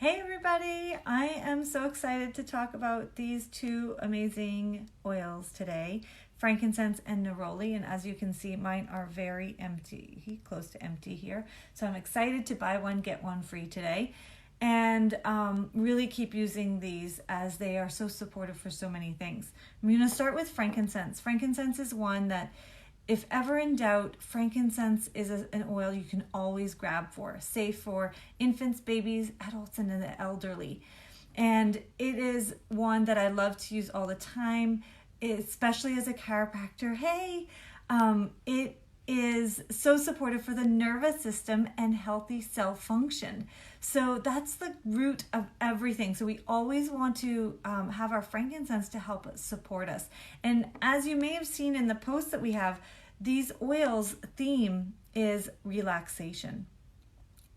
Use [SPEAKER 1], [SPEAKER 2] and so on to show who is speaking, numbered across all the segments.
[SPEAKER 1] Hey everybody, I am so excited to talk about these two amazing oils today, frankincense and neroli. And as you can see, mine are very empty, close to empty here. So I'm excited to buy one, get one free today. And really keep using these as they are so supportive for so many things. I'm going to start with frankincense. Frankincense is one that, if ever in doubt, frankincense is an oil you can always grab for, safe for infants, babies, adults, and the elderly. And it is one that I love to use all the time, especially as a chiropractor. It is so supportive for the nervous system and healthy cell function. So that's the root of everything. So we always want to have our frankincense to help us support us. And as you may have seen in the post that we have, these oils' theme is relaxation.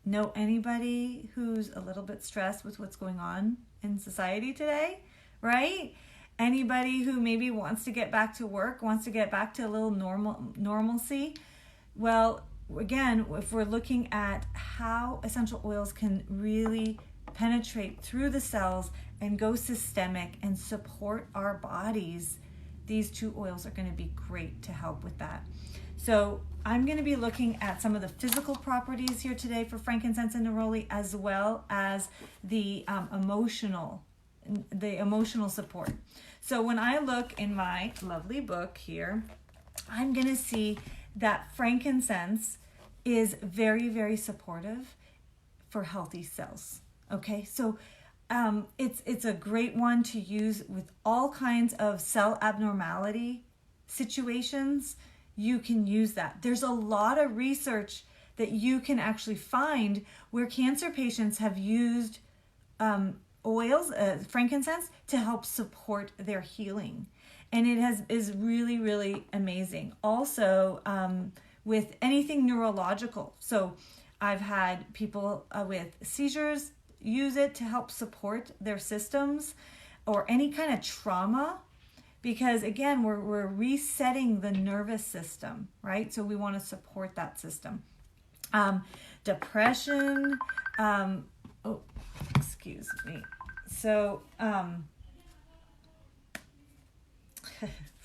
[SPEAKER 1] Know anybody who's a little bit stressed with what's going on in society today, right? Anybody who maybe wants to get back to work, wants to get back to a little normalcy? Well, again, if we're looking at how essential oils can really penetrate through the cells and go systemic and support our bodies, these two oils are going to be great to help with that. So I'm going to be looking at some of the physical properties here today for frankincense and neroli, as well as the emotional support. So when I look in my lovely book here, I'm going to see that frankincense is very, very supportive for healthy cells. Okay, so it's a great one to use with all kinds of cell abnormality situations. You can use that. There's a lot of research that you can actually find where cancer patients have used oils, frankincense, to help support their healing. And it is really, really amazing. Also, with anything neurological. So I've had people with seizures use it to help support their systems, or any kind of trauma, because again, we're resetting the nervous system, right? So we want to support that system. Depression, excuse me. So,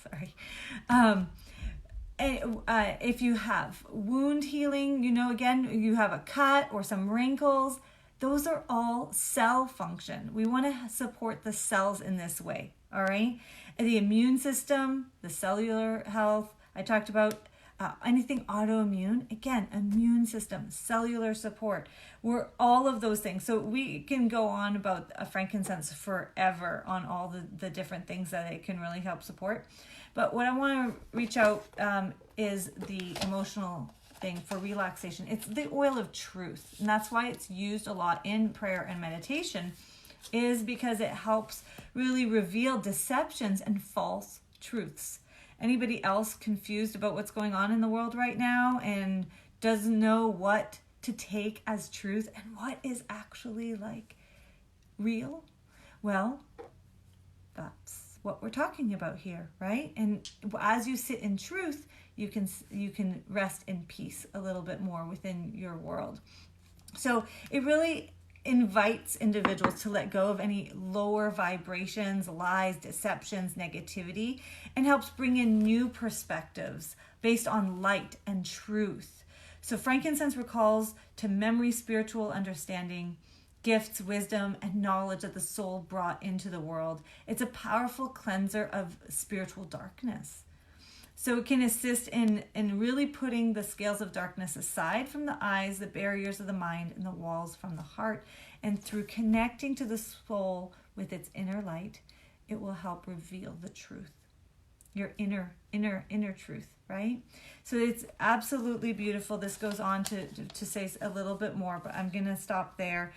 [SPEAKER 1] sorry. If you have wound healing, again, you have a cut or some wrinkles, those are all cell function. We want to support the cells in this way, all right? And the immune system, the cellular health, I talked about anything autoimmune, again, immune system, cellular support, we're all of those things. So we can go on about frankincense forever on all the different things that it can really help support. But what I want to reach out is the emotional thing for relaxation. It's the oil of truth, and that's why it's used a lot in prayer and meditation, is because it helps really reveal deceptions and false truths. Anybody else confused about what's going on in the world right now and doesn't know what to take as truth and what is actually like real? Well, that's what we're talking about here, right? And as you sit in truth, you can rest in peace a little bit more within your world. So it really invites individuals to let go of any lower vibrations, lies, deceptions, negativity, and helps bring in new perspectives based on light and truth. So frankincense recalls to memory spiritual understanding, gifts, wisdom, and knowledge that the soul brought into the world. It's a powerful cleanser of spiritual darkness. So it can assist in really putting the scales of darkness aside from the eyes, the barriers of the mind, and the walls from the heart. And through connecting to the soul with its inner light, it will help reveal the truth, your inner truth, right? So it's absolutely beautiful. This goes on to say a little bit more, but I'm going to stop there.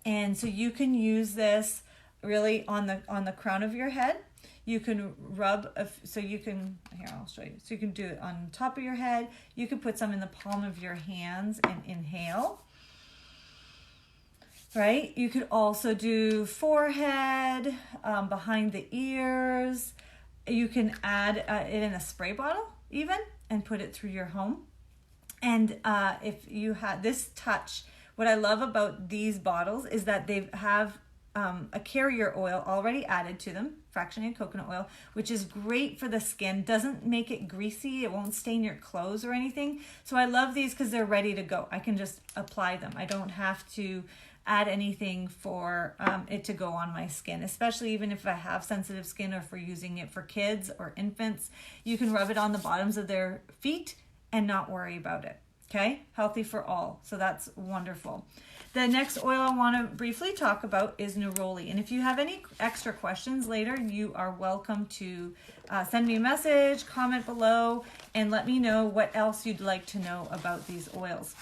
[SPEAKER 1] And so you can use this really on the crown of your head. You can rub, here I'll show you. So you can do it on top of your head. You can put some in the palm of your hands and inhale, right? You could also do forehead, behind the ears. You can add it in a spray bottle even and put it through your home. And if you had this touch what I love about these bottles is that they have a carrier oil already added to them, fractionated coconut oil, which is great for the skin, doesn't make it greasy, it won't stain your clothes or anything. So I love these because they're ready to go. I can just apply them. I don't have to add anything for it to go on my skin, especially even if I have sensitive skin or if we're using it for kids or infants. You can rub it on the bottoms of their feet and not worry about it. Okay, healthy for all. So that's wonderful. The next oil I want to briefly talk about is Neroli. And if you have any extra questions later, you are welcome to send me a message, comment below, and let me know what else you'd like to know about these oils.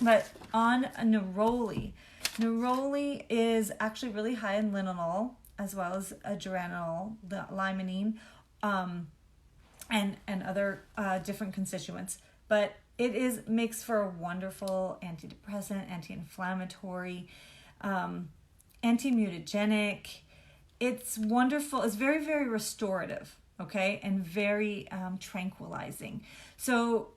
[SPEAKER 1] But on Neroli, Neroli is actually really high in linalool as well as adrenal, the limonene, and other different constituents. But it makes for a wonderful antidepressant, anti-inflammatory, anti-mutagenic. It's wonderful. It's very, very restorative, okay, and very tranquilizing. So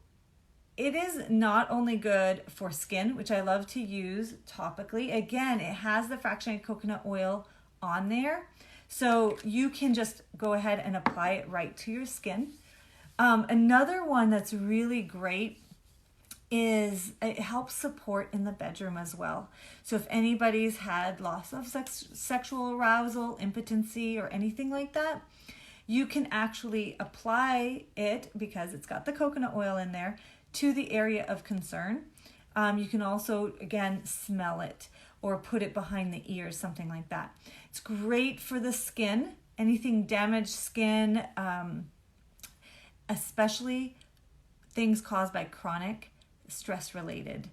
[SPEAKER 1] it is not only good for skin, which I love to use topically. Again, it has the fractionated coconut oil on there. So you can just go ahead and apply it right to your skin. Another one that's really great is it helps support in the bedroom as well. So if anybody's had loss of sexual arousal, impotency, or anything like that, you can actually apply it, because it's got the coconut oil in there, to the area of concern. You can also, again, smell it or put it behind the ears, something like that. It's great for the skin, anything damaged skin, especially things caused by chronic stress-related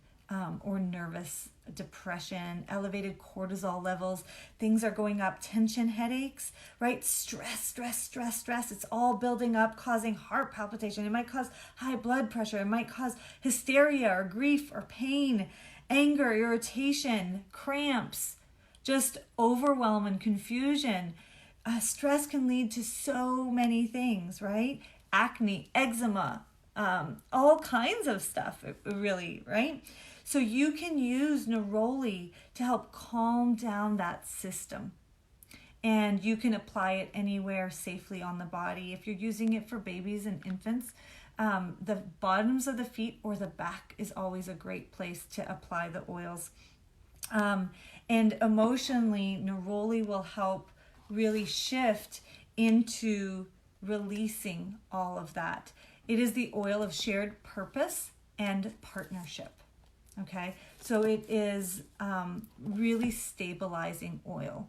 [SPEAKER 1] or nervous depression, elevated cortisol levels, things are going up, tension, headaches, right? Stress. It's all building up, causing heart palpitation. It might cause high blood pressure. It might cause hysteria or grief or pain, anger, irritation, cramps, just overwhelm and confusion. Stress can lead to so many things, right? Acne, eczema, all kinds of stuff, really, right? So you can use Neroli to help calm down that system. And you can apply it anywhere safely on the body. If you're using it for babies and infants, the bottoms of the feet or the back is always a great place to apply the oils. And emotionally, Neroli will help really shift into releasing all of that. It is the oil of shared purpose and partnership. Okay, so it is really stabilizing oil.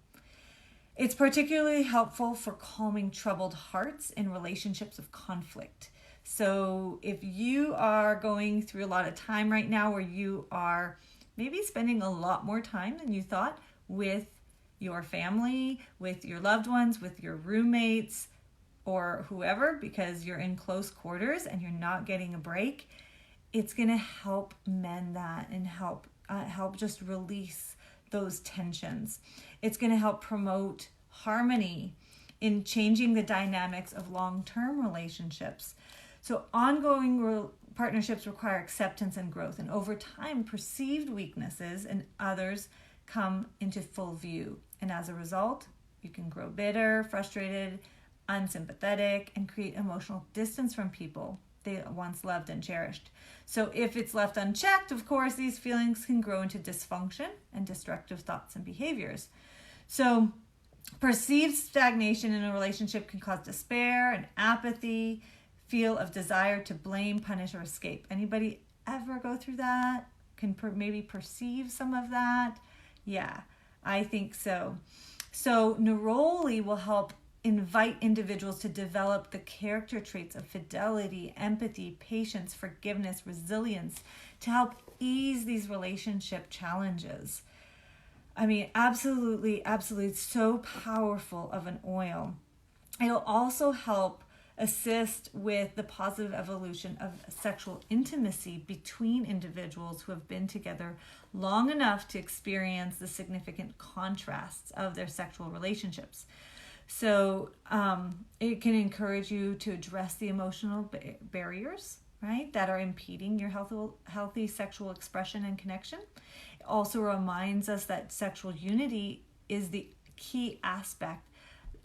[SPEAKER 1] It's particularly helpful for calming troubled hearts in relationships of conflict. So if you are going through a lot of time right now where you are maybe spending a lot more time than you thought with your family, with your loved ones, with your roommates, or whoever, because you're in close quarters and you're not getting a break, it's going to help mend that and help just release those tensions. It's going to help promote harmony in changing the dynamics of long-term relationships. So ongoing partnerships require acceptance and growth, and over time, perceived weaknesses in others come into full view. And as a result, you can grow bitter, frustrated, unsympathetic, and create emotional distance from people they once loved and cherished. So if it's left unchecked, of course, these feelings can grow into dysfunction and destructive thoughts and behaviors. So perceived stagnation in a relationship can cause despair and apathy, feel of desire to blame, punish, or escape. Anybody ever go through that? Can maybe perceive some of that? Yeah, I think so. So Neroli will help invite individuals to develop the character traits of fidelity, empathy, patience, forgiveness, resilience to help ease these relationship challenges. I mean, absolutely, it's so powerful of an oil. It'll also help assist with the positive evolution of sexual intimacy between individuals who have been together long enough to experience the significant contrasts of their sexual relationships. So it can encourage you to address the emotional barriers right, that are impeding your healthy sexual expression and connection. It also reminds us that sexual unity is the key aspect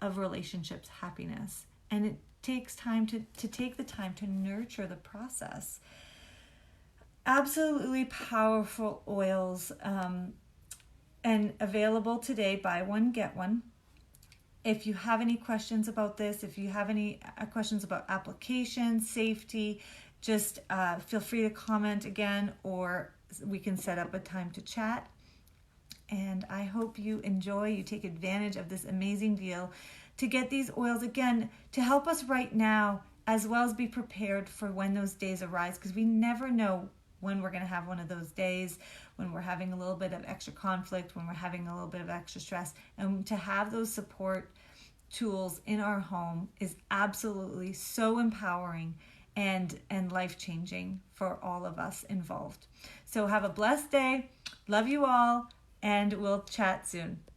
[SPEAKER 1] of relationships happiness, and it takes time to take the time to nurture the process. Absolutely powerful oils, and available today. Buy one, get one. If you have any questions about this, if you have any questions about application, safety, just feel free to comment again, or we can set up a time to chat. And I hope you take advantage of this amazing deal to get these oils, again, to help us right now, as well as be prepared for when those days arise, because we never know when we're going to have one of those days, when we're having a little bit of extra conflict, when we're having a little bit of extra stress. And to have those support tools in our home is absolutely so empowering and life-changing for all of us involved. So have a blessed day. Love you all, and we'll chat soon.